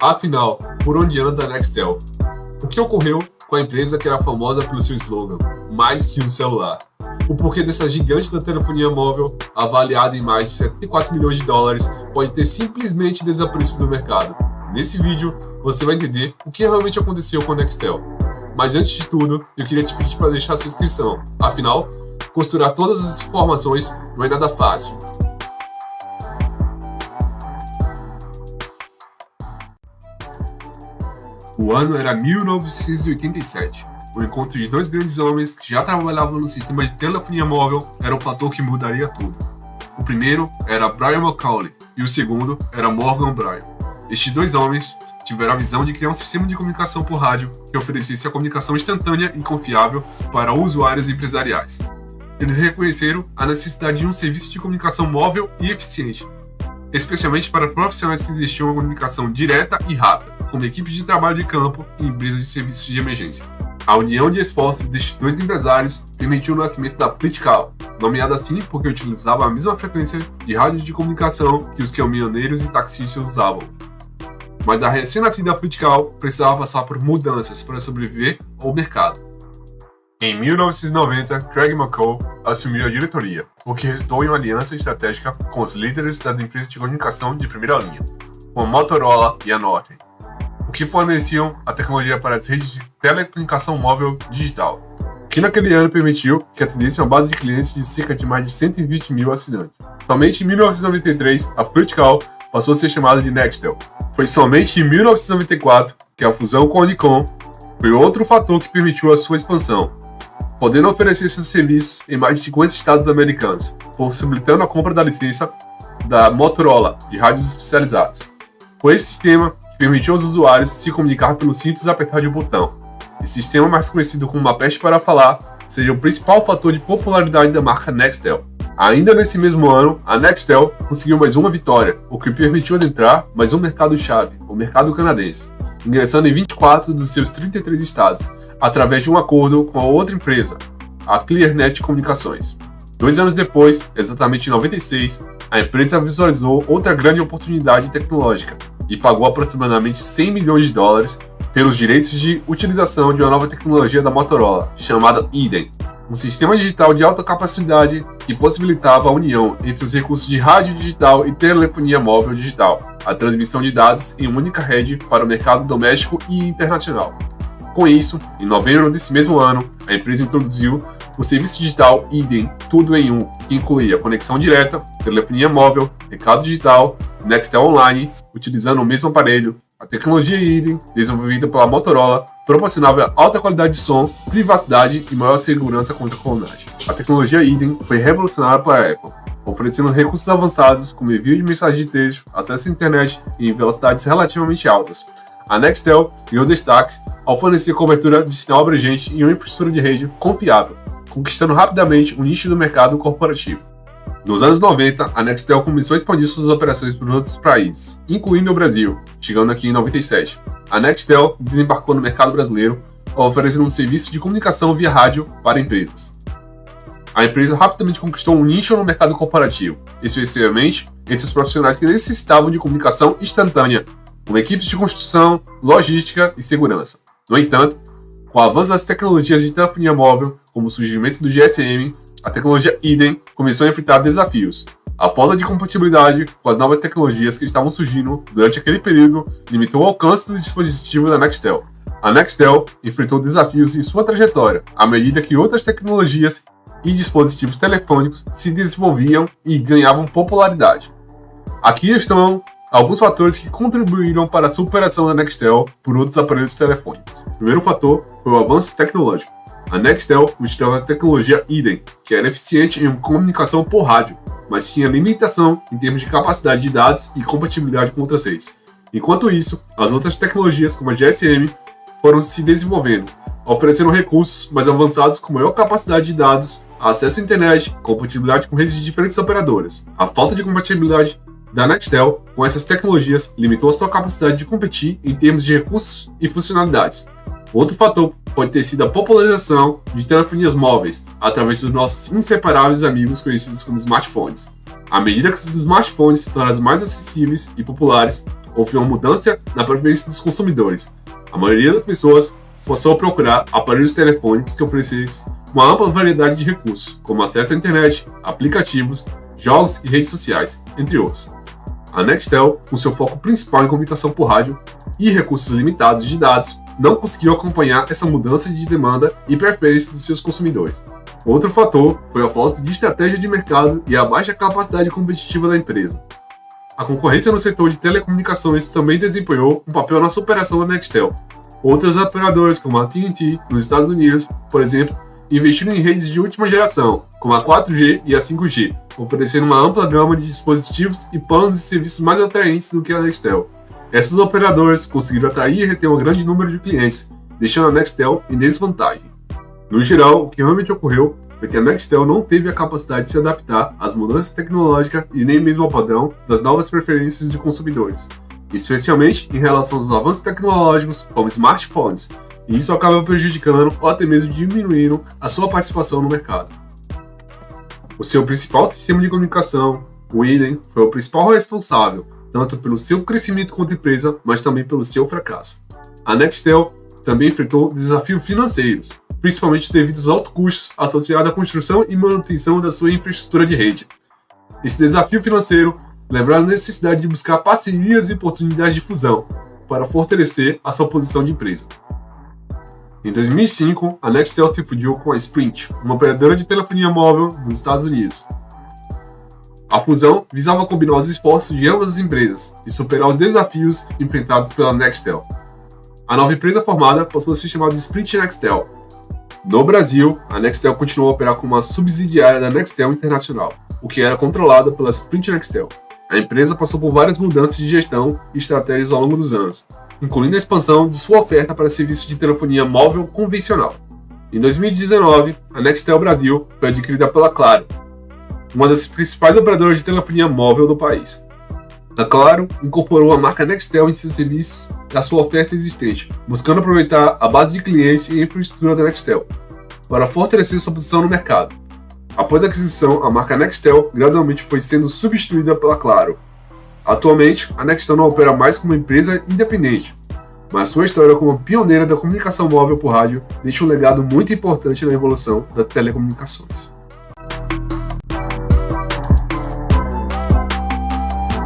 Afinal, por onde anda a Nextel? O que ocorreu com a empresa que era famosa pelo seu slogan, mais que um celular? O porquê dessa gigante da telefonia móvel, avaliada em mais de 74 milhões de dólares, pode ter simplesmente desaparecido do mercado? Nesse vídeo, você vai entender o que realmente aconteceu com a Nextel. Mas antes de tudo, eu queria te pedir para deixar sua inscrição. Afinal, costurar todas as informações não é nada fácil. O ano era 1987. O encontro de dois grandes homens que já trabalhavam no sistema de telefonia móvel era o fator que mudaria tudo. O primeiro era Brian McCauley e o segundo era Morgan Brian. Estes dois homens tiveram a visão de criar um sistema de comunicação por rádio que oferecesse a comunicação instantânea e confiável para usuários empresariais. Eles reconheceram a necessidade de um serviço de comunicação móvel e eficiente, especialmente para profissionais que exigiam uma comunicação direta e rápida, como equipes de trabalho de campo e empresas de serviços de emergência. A união de esforços destes dois empresários permitiu o nascimento da FleetCall, nomeada assim porque utilizava a mesma frequência de rádio de comunicação que os caminhoneiros e taxistas usavam. Mas a recém-nascida FleetCall precisava passar por mudanças para sobreviver ao mercado. Em 1990, Craig McCall assumiu a diretoria, o que resultou em uma aliança estratégica com os líderes das empresas de comunicação de primeira linha, como a Motorola e a Norton, o que forneciam a tecnologia para as redes de telecomunicação móvel digital, que naquele ano permitiu que atendesse uma base de clientes de cerca de mais de 120 mil assinantes. Somente em 1993, a FleetCall passou a ser chamada de Nextel. Foi somente em 1994 que a fusão com a Unicom foi outro fator que permitiu a sua expansão, podendo oferecer seus serviços em mais de 50 estados americanos, possibilitando a compra da licença da Motorola de rádios especializados. Foi esse sistema que permitiu aos usuários se comunicar pelo simples apertar de um botão. Esse sistema, mais conhecido como uma peste para falar, seria o principal fator de popularidade da marca Nextel. Ainda nesse mesmo ano, a Nextel conseguiu mais uma vitória, o que permitiu adentrar mais um mercado-chave, o mercado canadense, ingressando em 24 dos seus 33 estados, através de um acordo com a outra empresa, a ClearNet Comunicações. 2 anos depois, exatamente em 96, a empresa visualizou outra grande oportunidade tecnológica e pagou aproximadamente 100 milhões de dólares pelos direitos de utilização de uma nova tecnologia da Motorola, chamada Eden, um sistema digital de alta capacidade que possibilitava a união entre os recursos de rádio digital e telefonia móvel digital, a transmissão de dados em uma única rede para o mercado doméstico e internacional. Com isso, em novembro desse mesmo ano, a empresa introduziu o serviço digital Eden Tudo em Um, que incluía conexão direta, telefonia móvel, recado digital, Nextel Online, utilizando o mesmo aparelho. A tecnologia Eden, desenvolvida pela Motorola, proporcionava alta qualidade de som, privacidade e maior segurança contra a clonagem. A tecnologia Eden foi revolucionária para a Apple, oferecendo recursos avançados como envio de mensagem de texto, acesso à internet em velocidades relativamente altas. A Nextel ganhou destaque ao fornecer cobertura de sinal abrangente e uma infraestrutura de rede confiável, conquistando rapidamente o nicho do mercado corporativo. Nos anos 90, a Nextel começou a expandir suas operações para outros países, incluindo o Brasil, chegando aqui em 97. A Nextel desembarcou no mercado brasileiro, oferecendo um serviço de comunicação via rádio para empresas. A empresa rapidamente conquistou um nicho no mercado corporativo, especialmente entre os profissionais que necessitavam de comunicação instantânea, com equipes de construção, logística e segurança. No entanto, com o avanço das tecnologias de telefonia móvel, como o surgimento do GSM, a tecnologia Eden começou a enfrentar desafios. A falta de compatibilidade com as novas tecnologias que estavam surgindo durante aquele período limitou o alcance do dispositivo da Nextel. A Nextel enfrentou desafios em sua trajetória, à medida que outras tecnologias e dispositivos telefônicos se desenvolviam e ganhavam popularidade. Aqui estão alguns fatores que contribuíram para a superação da Nextel por outros aparelhos telefônicos. O primeiro fator foi o avanço tecnológico. A Nextel utilizava a tecnologia Eden, que era eficiente em comunicação por rádio, mas tinha limitação em termos de capacidade de dados e compatibilidade com outras redes. Enquanto isso, as outras tecnologias, como a GSM, foram se desenvolvendo, oferecendo recursos mais avançados com maior capacidade de dados, acesso à internet, compatibilidade com redes de diferentes operadoras. A falta de compatibilidade da Nextel com essas tecnologias limitou a sua capacidade de competir em termos de recursos e funcionalidades. Outro fator pode ter sido a popularização de telefonias móveis através dos nossos inseparáveis amigos conhecidos como smartphones. À medida que os smartphones se tornaram mais acessíveis e populares, houve uma mudança na preferência dos consumidores. A maioria das pessoas passou a procurar aparelhos telefônicos que oferecessem uma ampla variedade de recursos, como acesso à internet, aplicativos, jogos e redes sociais, entre outros. A Nextel, com seu foco principal em comunicação por rádio e recursos limitados de dados, não conseguiu acompanhar essa mudança de demanda e preferência dos seus consumidores. Outro fator foi a falta de estratégia de mercado e a baixa capacidade competitiva da empresa. A concorrência no setor de telecomunicações também desempenhou um papel na superação da Nextel. Outras operadoras, como a AT&T, nos Estados Unidos, por exemplo, investiram em redes de última geração, como a 4G e a 5G, oferecendo uma ampla gama de dispositivos e planos de serviços mais atraentes do que a Nextel. Essas operadoras conseguiram atrair e reter um grande número de clientes, deixando a Nextel em desvantagem. No geral, o que realmente ocorreu foi que a Nextel não teve a capacidade de se adaptar às mudanças tecnológicas e nem mesmo ao padrão das novas preferências de consumidores, especialmente em relação aos avanços tecnológicos como smartphones, e isso acaba prejudicando ou até mesmo diminuindo a sua participação no mercado. O seu principal sistema de comunicação, o idem, foi o principal responsável, tanto pelo seu crescimento quanto empresa, mas também pelo seu fracasso. A Nextel também enfrentou desafios financeiros, principalmente devido aos altos custos associados à construção e manutenção da sua infraestrutura de rede. Esse desafio financeiro levou à necessidade de buscar parcerias e oportunidades de fusão para fortalecer a sua posição de empresa. Em 2005, a Nextel se fundiu com a Sprint, uma operadora de telefonia móvel dos Estados Unidos. A fusão visava combinar os esforços de ambas as empresas e superar os desafios enfrentados pela Nextel. A nova empresa formada passou a ser chamada de Sprint Nextel. No Brasil, a Nextel continuou a operar como uma subsidiária da Nextel Internacional, o que era controlada pela Sprint Nextel. A empresa passou por várias mudanças de gestão e estratégias ao longo dos anos, incluindo a expansão de sua oferta para serviços de telefonia móvel convencional. Em 2019, a Nextel Brasil foi adquirida pela Claro, uma das principais operadoras de telefonia móvel do país. A Claro incorporou a marca Nextel em seus serviços da sua oferta existente, buscando aproveitar a base de clientes e a infraestrutura da Nextel, para fortalecer sua posição no mercado. Após a aquisição, a marca Nextel gradualmente foi sendo substituída pela Claro. Atualmente, a Nextel não opera mais como empresa independente, mas sua história como pioneira da comunicação móvel por rádio deixa um legado muito importante na evolução das telecomunicações.